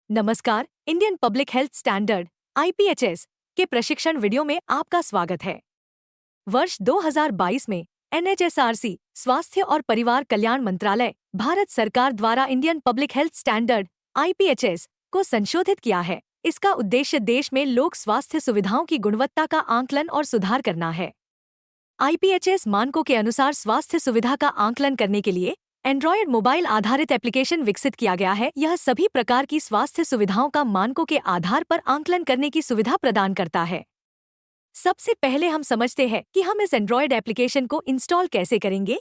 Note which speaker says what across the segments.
Speaker 1: नमस्कार, Indian public health standard (IPHS) के प्रशिक्षण वीडियो में आपका स्वागत है। वर्ष 2022 में एनएचएसआरसी, स्वास्थ्य और परिवार कल्याण मंत्रालय, भारत सरकार द्वारा Indian public health standard (IPHS) को संशोधित किया है। इसका उद्देश्य देश में लोक स्वास्थ्य सुविधाओं की गुणवत्ता का आंकलन और सुधार करना है। आईपीएचएस मानकों के अनुसार स्वास्थ्य सुविधा का आंकलन करने के लिए एंड्रॉयड मोबाइल आधारित एप्लीकेशन विकसित किया गया है। यह सभी प्रकार की स्वास्थ्य सुविधाओं का मानकों के आधार पर आंकलन करने की सुविधा प्रदान करता है। सबसे पहले हम समझते हैं कि हम इस एंड्रॉयड एप्लीकेशन को इंस्टॉल कैसे करेंगे।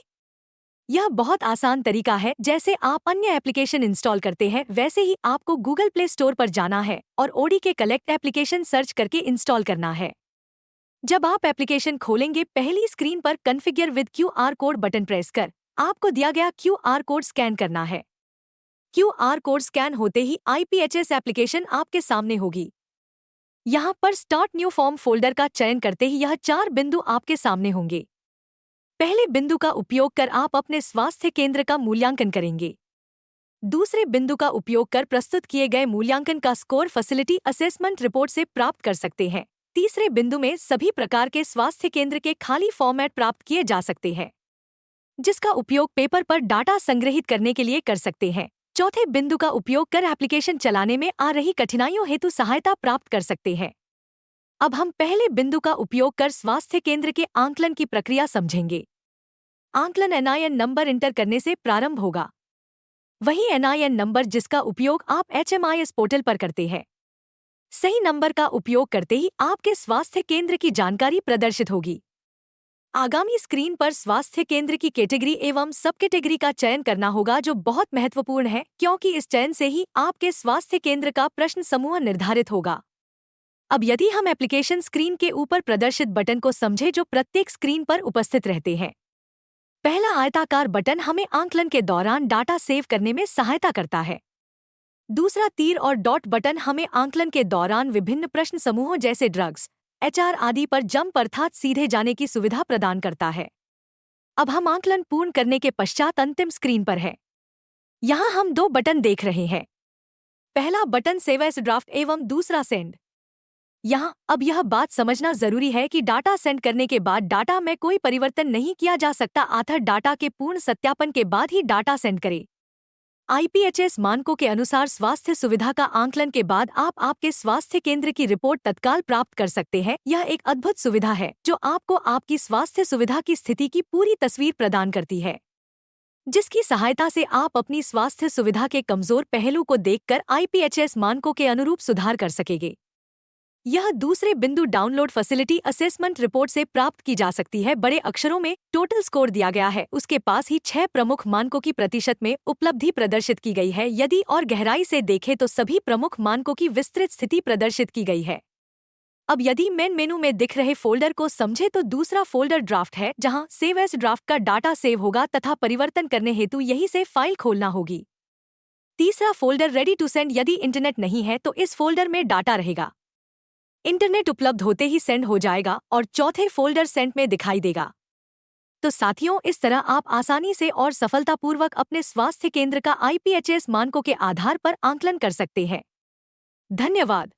Speaker 1: यह बहुत आसान तरीका है। जैसे आप अन्य एप्लीकेशन इंस्टॉल करते हैं, वैसे ही आपको गूगल प्ले स्टोर पर जाना है और ओडी के कलेक्ट एप्लीकेशन सर्च करके इंस्टॉल करना है। जब आप एप्लीकेशन खोलेंगे, पहली स्क्रीन पर configure with QR code button press कर आपको दिया गया क्यूआर कोड स्कैन करना है। क्यूआर कोड स्कैन होते ही आईपीएचएस एप्लीकेशन आपके सामने होगी। यहाँ पर स्टार्ट न्यू फॉर्म फोल्डर का चयन करते ही यह 4 बिंदु आपके सामने होंगे। पहले बिंदु का उपयोग कर आप अपने स्वास्थ्य केंद्र का मूल्यांकन करेंगे। दूसरे बिंदु का उपयोग कर प्रस्तुत किए गए मूल्यांकन का स्कोर फैसिलिटी असेसमेंट रिपोर्ट से प्राप्त कर सकते हैं। तीसरे बिंदु में सभी प्रकार के स्वास्थ्य केंद्र के खाली फॉर्मेट प्राप्त किए जा सकते हैं, जिसका उपयोग पेपर पर डाटा संग्रहित करने के लिए कर सकते हैं। चौथे बिंदु का उपयोग कर एप्लीकेशन चलाने में आ रही कठिनाइयों हेतु सहायता प्राप्त कर सकते हैं। अब हम पहले बिंदु का उपयोग कर स्वास्थ्य केंद्र के आंकलन की प्रक्रिया समझेंगे। आंकलन एनआईएन नंबर इंटर करने से प्रारंभ होगा। वही एनआईएन नंबर जिसका उपयोग आप एचएमआईएस पोर्टल पर करते हैं। सही नंबर का उपयोग करते ही आपके स्वास्थ्य केंद्र की जानकारी प्रदर्शित होगी। आगामी स्क्रीन पर स्वास्थ्य केंद्र की कैटेगरी एवं सब कैटेगरी का चयन करना होगा, जो बहुत महत्वपूर्ण है, क्योंकि इस चयन से ही आपके स्वास्थ्य केंद्र का प्रश्न समूह निर्धारित होगा। अब यदि हम एप्लीकेशन स्क्रीन के ऊपर प्रदर्शित बटन को समझें, जो प्रत्येक स्क्रीन पर उपस्थित रहते हैं। पहला आयताकार बटन हमें आंकलन के दौरान डाटा सेव करने में सहायता करता है। दूसरा तीर और डॉट बटन हमें आंकलन के दौरान विभिन्न प्रश्न समूहों जैसे ड्रग्स, एचआर आदि पर जंप अर्थात सीधे जाने की सुविधा प्रदान करता है। अब हम आंकलन पूर्ण करने के पश्चात अंतिम स्क्रीन पर है। यहाँ हम 2 बटन देख रहे हैं। पहला बटन सेव एज ड्राफ्ट एवं दूसरा सेंड। यहाँ अब यह बात समझना जरूरी है कि डाटा सेंड करने के बाद डाटा में कोई परिवर्तन नहीं किया जा सकता, अतः डाटा के पूर्ण सत्यापन के बाद ही डाटा सेंड करें। आईपीएचएस मानकों के अनुसार स्वास्थ्य सुविधा का आंकलन के बाद आप आपके स्वास्थ्य केंद्र की रिपोर्ट तत्काल प्राप्त कर सकते हैं। यह एक अद्भुत सुविधा है जो आपको आपकी स्वास्थ्य सुविधा की स्थिति की पूरी तस्वीर प्रदान करती है, जिसकी सहायता से आप अपनी स्वास्थ्य सुविधा के कमजोर पहलू को देखकर आईपीएचएस मानकों के अनुरूप सुधार कर सकेंगे। यह दूसरे बिंदु डाउनलोड फैसिलिटी असेसमेंट रिपोर्ट से प्राप्त की जा सकती है। बड़े अक्षरों में टोटल स्कोर दिया गया है, उसके पास ही 6 प्रमुख मानकों की प्रतिशत में उपलब्धि प्रदर्शित की गई है। यदि और गहराई से देखें तो सभी प्रमुख मानकों की विस्तृत स्थिति प्रदर्शित की गई है। अब यदि मेन मेनू में दिख रहे फोल्डर को समझे तो दूसरा फोल्डर ड्राफ्ट है, जहां सेव एज ड्राफ्ट का डाटा सेव होगा तथा परिवर्तन करने हेतु यही से फाइल खोलना होगी। तीसरा फोल्डर रेडी टू सेंड। यदि इंटरनेट नहीं है तो इस फोल्डर में डाटा रहेगा। इंटरनेट उपलब्ध होते ही सेंड हो जाएगा और चौथे फोल्डर सेंड में दिखाई देगा। तो साथियों, इस तरह आप आसानी से और सफलतापूर्वक अपने स्वास्थ्य केंद्र का आईपीएचएस मानकों के आधार पर आंकलन कर सकते हैं। धन्यवाद।